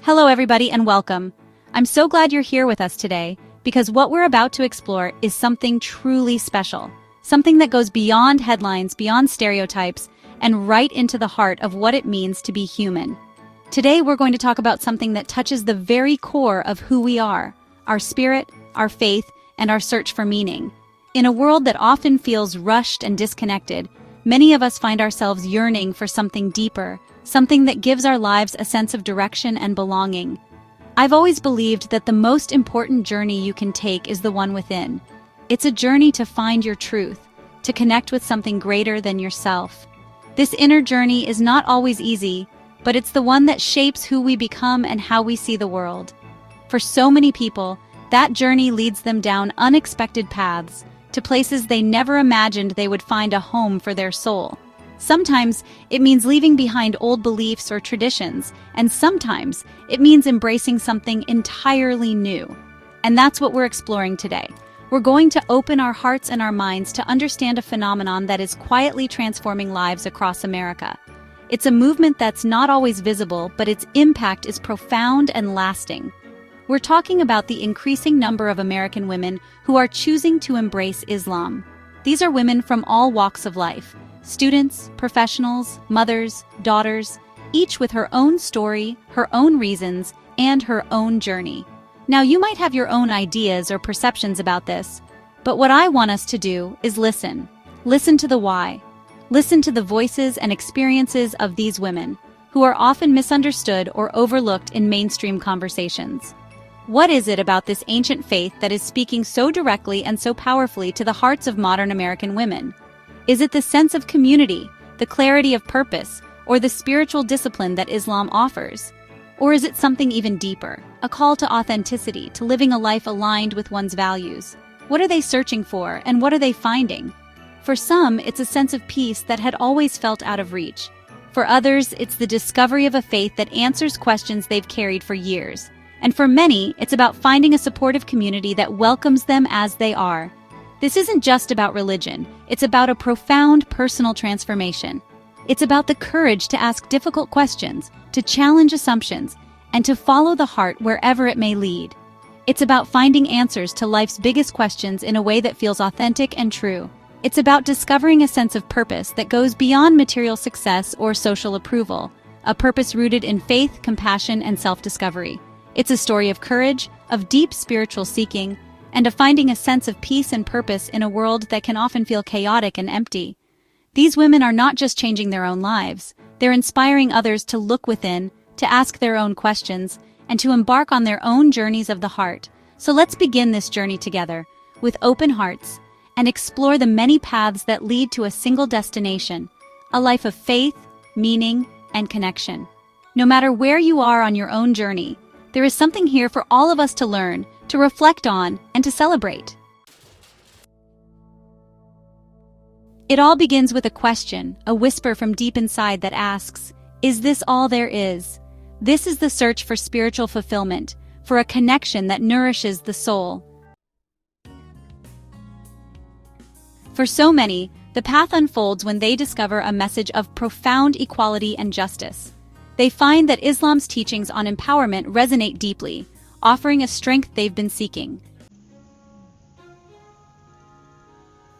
Hello everybody and welcome. I'm so glad you're here with us today because what we're about to explore is something truly special. Something that goes beyond headlines, beyond stereotypes, and right into the heart of what it means to be human. Today we're going to talk about something that touches the very core of who we are, our spirit, our faith, and our search for meaning. In a world that often feels rushed and disconnected, many of us find ourselves yearning for something deeper, something that gives our lives a sense of direction and belonging. I've always believed that the most important journey you can take is the one within. It's a journey to find your truth, to connect with something greater than yourself. This inner journey is not always easy, but it's the one that shapes who we become and how we see the world. For so many people, that journey leads them down unexpected paths, to places they never imagined they would find a home for their soul. Sometimes it means leaving behind old beliefs or traditions, and sometimes it means embracing something entirely new. And that's what we're exploring today. We're going to open our hearts and our minds to understand a phenomenon that is quietly transforming lives across America. It's a movement that's not always visible, but its impact is profound and lasting. We're talking about the increasing number of American women who are choosing to embrace Islam. These are women from all walks of life. Students, professionals, mothers, daughters, each with her own story, her own reasons, and her own journey. Now, you might have your own ideas or perceptions about this, but what I want us to do is listen. Listen to the why. Listen to the voices and experiences of these women, who are often misunderstood or overlooked in mainstream conversations. What is it about this ancient faith that is speaking so directly and so powerfully to the hearts of modern American women? Is it the sense of community, the clarity of purpose, or the spiritual discipline that Islam offers? Or is it something even deeper, a call to authenticity, to living a life aligned with one's values? What are they searching for, and what are they finding? For some, it's a sense of peace that had always felt out of reach. For others, it's the discovery of a faith that answers questions they've carried for years. And for many, it's about finding a supportive community that welcomes them as they are. This isn't just about religion, it's about a profound personal transformation. It's about the courage to ask difficult questions, to challenge assumptions, and to follow the heart wherever it may lead. It's about finding answers to life's biggest questions in a way that feels authentic and true. It's about discovering a sense of purpose that goes beyond material success or social approval, a purpose rooted in faith, compassion, and self-discovery. It's a story of courage, of deep spiritual seeking, and of finding a sense of peace and purpose in a world that can often feel chaotic and empty. These women are not just changing their own lives, they're inspiring others to look within, to ask their own questions, and to embark on their own journeys of the heart. So let's begin this journey together, with open hearts, and explore the many paths that lead to a single destination, a life of faith, meaning, and connection. No matter where you are on your own journey, there is something here for all of us to learn, to reflect on, and to celebrate. It all begins with a question, a whisper from deep inside that asks, is this all there is? This is the search for spiritual fulfillment, for a connection that nourishes the soul. For so many, the path unfolds when they discover a message of profound equality and justice. They find that Islam's teachings on empowerment resonate deeply, offering a strength they've been seeking.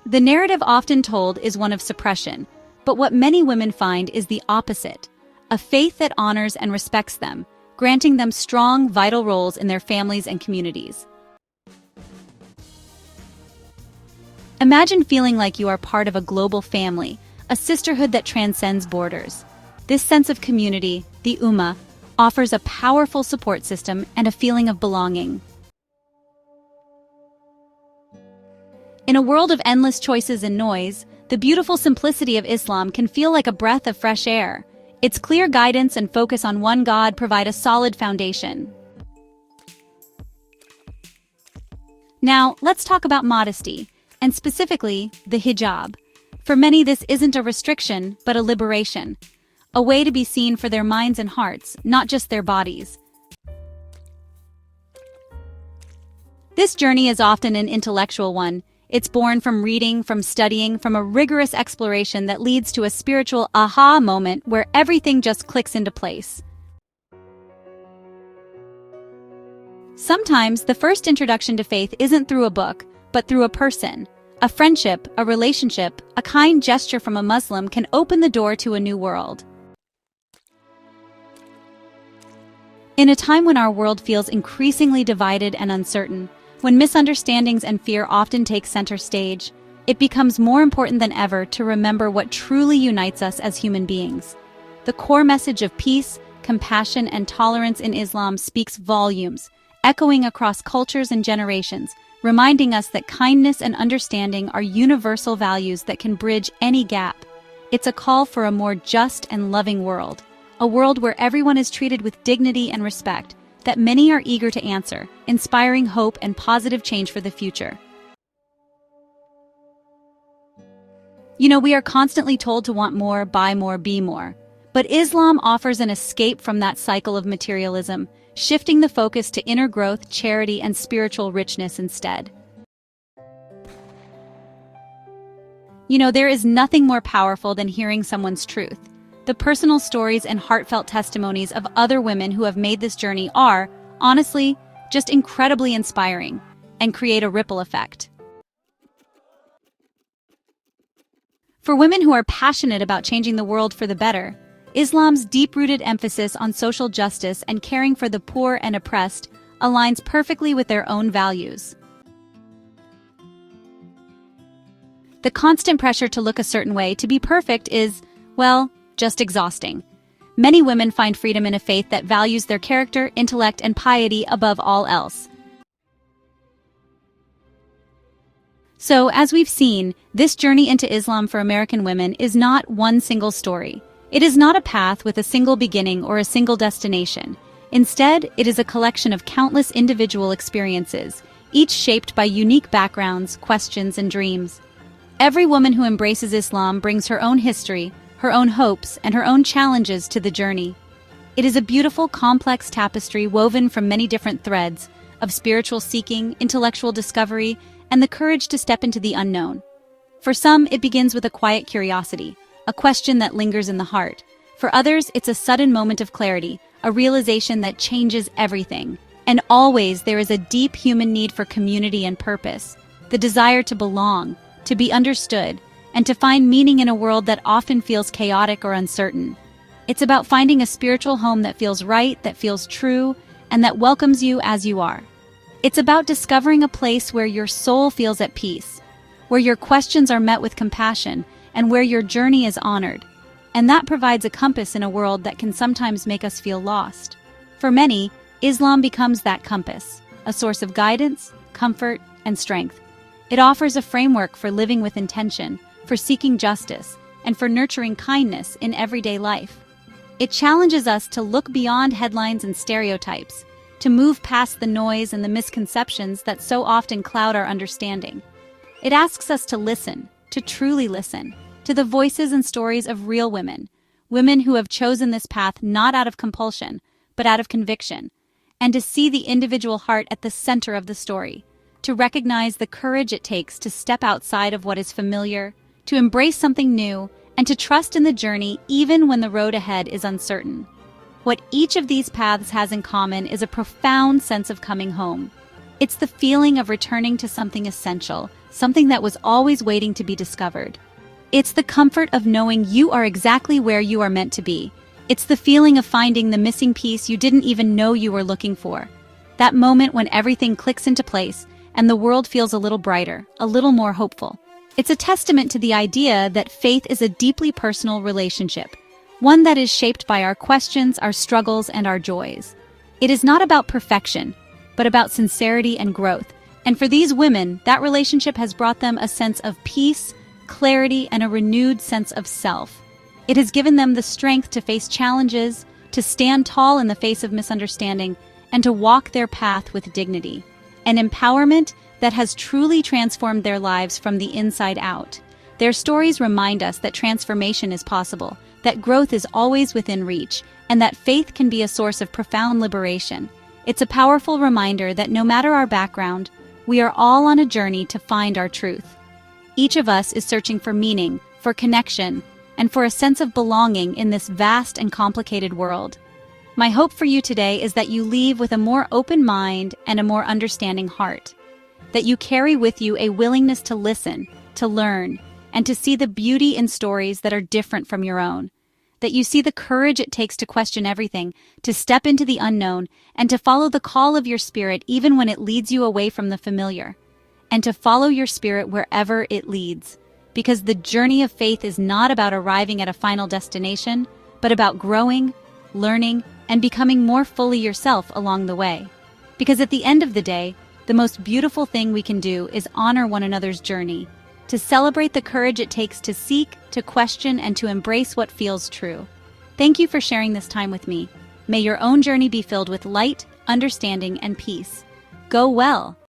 The narrative often told is one of suppression, but what many women find is the opposite, a faith that honors and respects them, granting them strong, vital roles in their families and communities. Imagine feeling like you are part of a global family, a sisterhood that transcends borders. This sense of community, the Ummah, offers a powerful support system and a feeling of belonging. In a world of endless choices and noise, the beautiful simplicity of Islam can feel like a breath of fresh air. Its clear guidance and focus on one God provide a solid foundation. Now, let's talk about modesty, and specifically, the hijab. For many, this isn't a restriction, but a liberation. A way to be seen for their minds and hearts, not just their bodies. This journey is often an intellectual one. It's born from reading, from studying, from a rigorous exploration that leads to a spiritual aha moment where everything just clicks into place. Sometimes the first introduction to faith isn't through a book, but through a person. A friendship, a relationship, a kind gesture from a Muslim can open the door to a new world. In a time when our world feels increasingly divided and uncertain, when misunderstandings and fear often take center stage, it becomes more important than ever to remember what truly unites us as human beings. The core message of peace, compassion, and tolerance in Islam speaks volumes, echoing across cultures and generations, reminding us that kindness and understanding are universal values that can bridge any gap. It's a call for a more just and loving world, a world where everyone is treated with dignity and respect, that many are eager to answer, inspiring hope and positive change for the future. We are constantly told to want more, buy more, be more. But Islam offers an escape from that cycle of materialism, shifting the focus to inner growth, charity, and spiritual richness instead. There is nothing more powerful than hearing someone's truth. The personal stories and heartfelt testimonies of other women who have made this journey are, honestly, just incredibly inspiring and create a ripple effect. For women who are passionate about changing the world for the better, Islam's deep-rooted emphasis on social justice and caring for the poor and oppressed aligns perfectly with their own values. The constant pressure to look a certain way, to be perfect, is, well, just exhausting. Many women find freedom in a faith that values their character, intellect, and piety above all else. So, as we've seen, this journey into Islam for American women is not one single story. It is not a path with a single beginning or a single destination. Instead, it is a collection of countless individual experiences, each shaped by unique backgrounds, questions, and dreams. Every woman who embraces Islam brings her own history, her own hopes, and her own challenges to the journey. It is a beautiful, complex tapestry woven from many different threads of spiritual seeking, intellectual discovery, and the courage to step into the unknown. For some, it begins with a quiet curiosity, a question that lingers in the heart. For others, it's a sudden moment of clarity, a realization that changes everything. And always, there is a deep human need for community and purpose, the desire to belong, to be understood, and to find meaning in a world that often feels chaotic or uncertain. It's about finding a spiritual home that feels right, that feels true, and that welcomes you as you are. It's about discovering a place where your soul feels at peace, where your questions are met with compassion, and where your journey is honored. And that provides a compass in a world that can sometimes make us feel lost. For many, Islam becomes that compass, a source of guidance, comfort, and strength. It offers a framework for living with intention, for seeking justice, and for nurturing kindness in everyday life. It challenges us to look beyond headlines and stereotypes, to move past the noise and the misconceptions that so often cloud our understanding. It asks us to listen, to truly listen, to the voices and stories of real women, women who have chosen this path not out of compulsion, but out of conviction, and to see the individual heart at the center of the story, to recognize the courage it takes to step outside of what is familiar, to embrace something new, and to trust in the journey even when the road ahead is uncertain. What each of these paths has in common is a profound sense of coming home. It's the feeling of returning to something essential, something that was always waiting to be discovered. It's the comfort of knowing you are exactly where you are meant to be. It's the feeling of finding the missing piece you didn't even know you were looking for. That moment when everything clicks into place and the world feels a little brighter, a little more hopeful. It's a testament to the idea that faith is a deeply personal relationship, one that is shaped by our questions, our struggles, and our joys. It is not about perfection, but about sincerity and growth. And for these women, that relationship has brought them a sense of peace, clarity, and a renewed sense of self. It has given them the strength to face challenges, to stand tall in the face of misunderstanding, and to walk their path with dignity. An empowerment that has truly transformed their lives from the inside out. Their stories remind us that transformation is possible, that growth is always within reach, and that faith can be a source of profound liberation. It's a powerful reminder that no matter our background, we are all on a journey to find our truth. Each of us is searching for meaning, for connection, and for a sense of belonging in this vast and complicated world. My hope for you today is that you leave with a more open mind and a more understanding heart, that you carry with you a willingness to listen, to learn, and to see the beauty in stories that are different from your own, that you see the courage it takes to question everything, to step into the unknown, and to follow the call of your spirit even when it leads you away from the familiar, and to follow your spirit wherever it leads, because the journey of faith is not about arriving at a final destination, but about growing, learning, and becoming more fully yourself along the way. Because at the end of the day, the most beautiful thing we can do is honor one another's journey, to celebrate the courage it takes to seek, to question, and to embrace what feels true. Thank you for sharing this time with me. May your own journey be filled with light, understanding, and peace. Go well.